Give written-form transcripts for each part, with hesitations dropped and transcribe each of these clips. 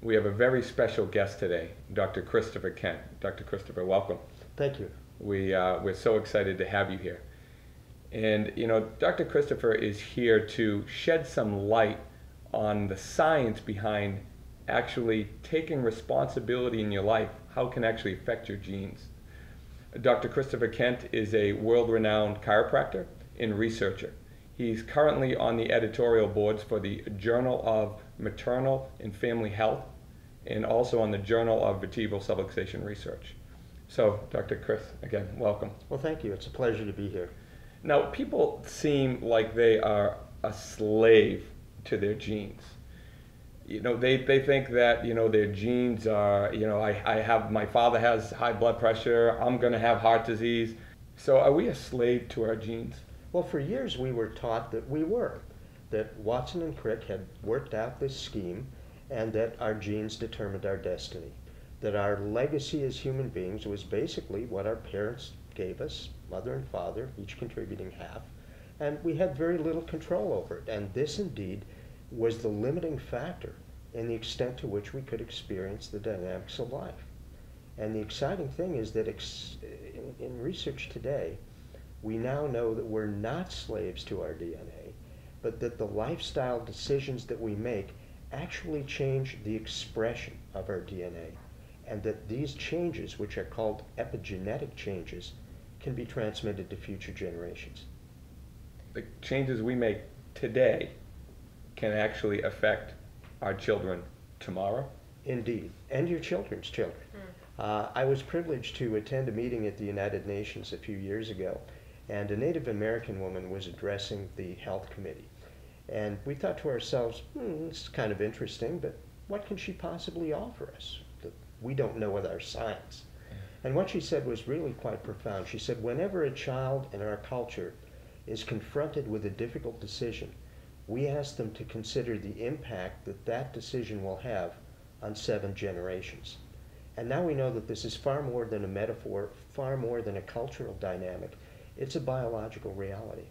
We have a very special guest today, Dr. Christopher Kent. Dr. Christopher, welcome. Thank you. We're so excited to have you here. And you know, Dr. Christopher is here to shed some light on the science behind actually taking responsibility in your life, how it can actually affect your genes. Dr. Christopher Kent is a world-renowned chiropractor and researcher. He's currently on the editorial boards for the Journal of Maternal and Family Health and also on the Journal of Vertebral Subluxation Research. So, Dr. Chris, again, welcome. Well, thank you. It's a pleasure to be here. Now, people seem like they are a slave to their genes. You know, they think that, you know, their genes are, you know, my father has high blood pressure, I'm going to have heart disease. So are we a slave to our genes? Well, for years we were taught that we were, that Watson and Crick had worked out this scheme and that our genes determined our destiny, that our legacy as human beings was basically what our parents gave us, mother and father, each contributing half, and we had very little control over it. And this indeed was the limiting factor in the extent to which we could experience the dynamics of life. And the exciting thing is that in research today, we now know that we're not slaves to our DNA, but that the lifestyle decisions that we make actually change the expression of our DNA, and that these changes, which are called epigenetic changes, can be transmitted to future generations. The changes we make today can actually affect our children tomorrow? Indeed, and your children's children. I was privileged to attend a meeting at the United Nations a few years ago, and a Native American woman was addressing the health committee. And we thought to ourselves, this is kind of interesting, but what can she possibly offer us that we don't know with our science? And what she said was really quite profound. She said, whenever a child in our culture is confronted with a difficult decision, we ask them to consider the impact that that decision will have on 7 generations. And now we know that this is far more than a metaphor, far more than a cultural dynamic. It's a biological reality.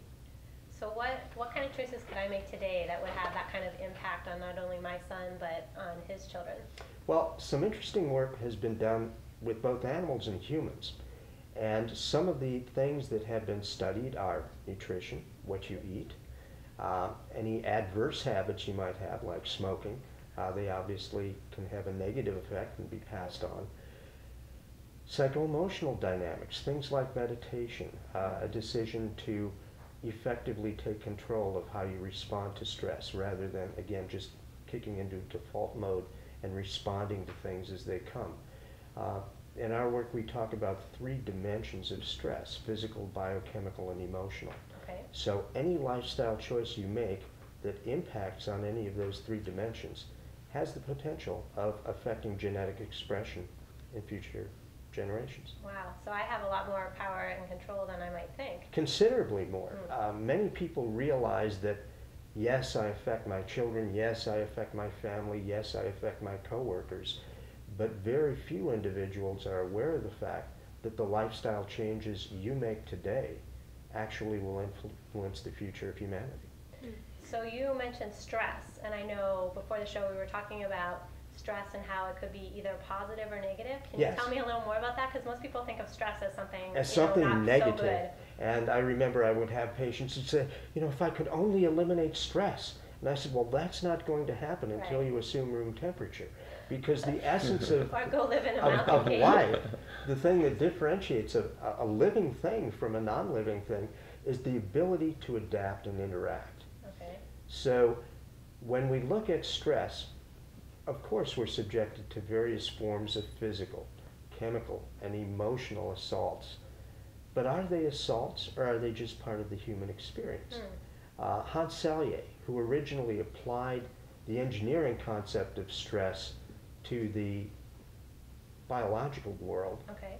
So what kind of choices could I make today that would have that kind of impact on not only my son, but on his children? Well, some interesting work has been done with both animals and humans. And some of the things that have been studied are nutrition, what you eat, any adverse habits you might have, like smoking. They obviously can have a negative effect and be passed on. Psycho-emotional dynamics, things like meditation, a decision to effectively take control of how you respond to stress rather than, again, just kicking into default mode and responding to things as they come. In our work, we talk about 3 dimensions of stress: physical, biochemical, and emotional. Okay. So any lifestyle choice you make that impacts on any of those 3 dimensions has the potential of affecting genetic expression in future generations. Wow, so I have a lot more power and control than I might think. Considerably more. Many people realize that, yes, I affect my children, yes, I affect my family, yes, I affect my coworkers, but very few individuals are aware of the fact that the lifestyle changes you make today actually will influence the future of humanity. So you mentioned stress, and I know before the show we were talking about stress and how it could be either positive or negative. Can Yes. you tell me a little more about that? Because most people think of stress as something, not negative. so good. And I remember I would have patients who say, if I could only eliminate stress. And I said, well, that's not going to happen until Right. you assume room temperature. Because the essence of Or go live in a mountain cave. life, the thing that differentiates a living thing from a non-living thing is the ability to adapt and interact. Okay. So when we look at stress, of course we're subjected to various forms of physical, chemical, and emotional assaults. But are they assaults, or are they just part of the human experience? Hans Selye, who originally applied the engineering concept of stress to the biological world, Okay.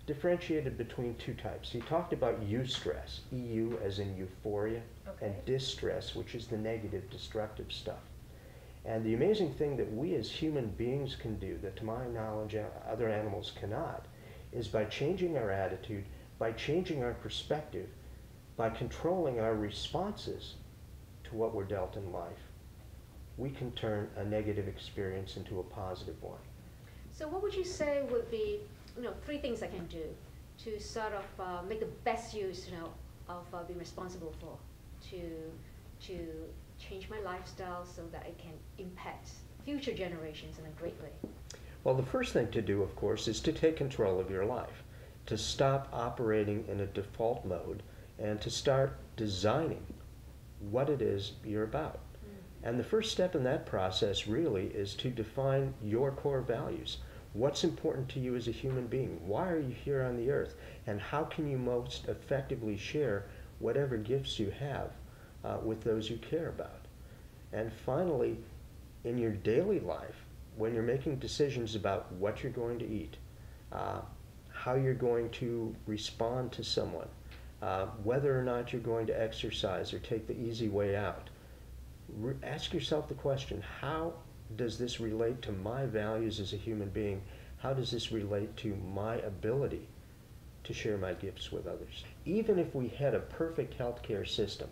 differentiated between 2 types. He talked about eustress, EU as in euphoria, and distress, which is the negative, destructive stuff. And the amazing thing that we as human beings can do, that to my knowledge other animals cannot, is by changing our attitude, by changing our perspective, by controlling our responses to what we're dealt in life, we can turn a negative experience into a positive one. So what would you say would be, 3 things I can do to sort of make the best use, of being responsible for, to change my lifestyle so that it can impact future generations in a great way? Well, the first thing to do, of course, is to take control of your life, to stop operating in a default mode, and to start designing what it is you're about. And the first step in that process really is to define your core values. What's important to you as a human being? Why are you here on the earth? And how can you most effectively share whatever gifts you have with those you care about? And finally, in your daily life, when you're making decisions about what you're going to eat, how you're going to respond to someone, whether or not you're going to exercise or take the easy way out, ask yourself the question, how does this relate to my values as a human being? How does this relate to my ability to share my gifts with others? Even if we had a perfect healthcare system,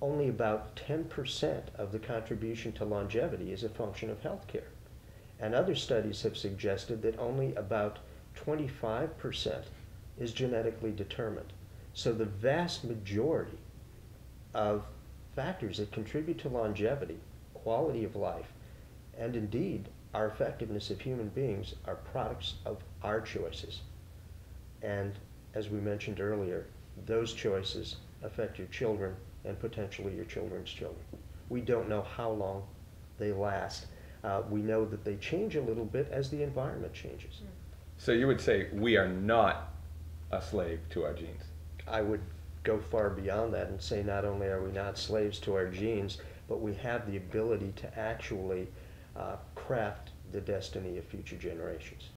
only about 10% of the contribution to longevity is a function of healthcare. And other studies have suggested that only about 25% is genetically determined. So the vast majority of factors that contribute to longevity, quality of life, and indeed our effectiveness of human beings are products of our choices. And as we mentioned earlier, those choices affect your children and potentially your children's children. We don't know how long they last. We know that they change a little bit as the environment changes. So you would say we are not a slave to our genes? I would go far beyond that and say not only are we not slaves to our genes, but we have the ability to actually craft the destiny of future generations.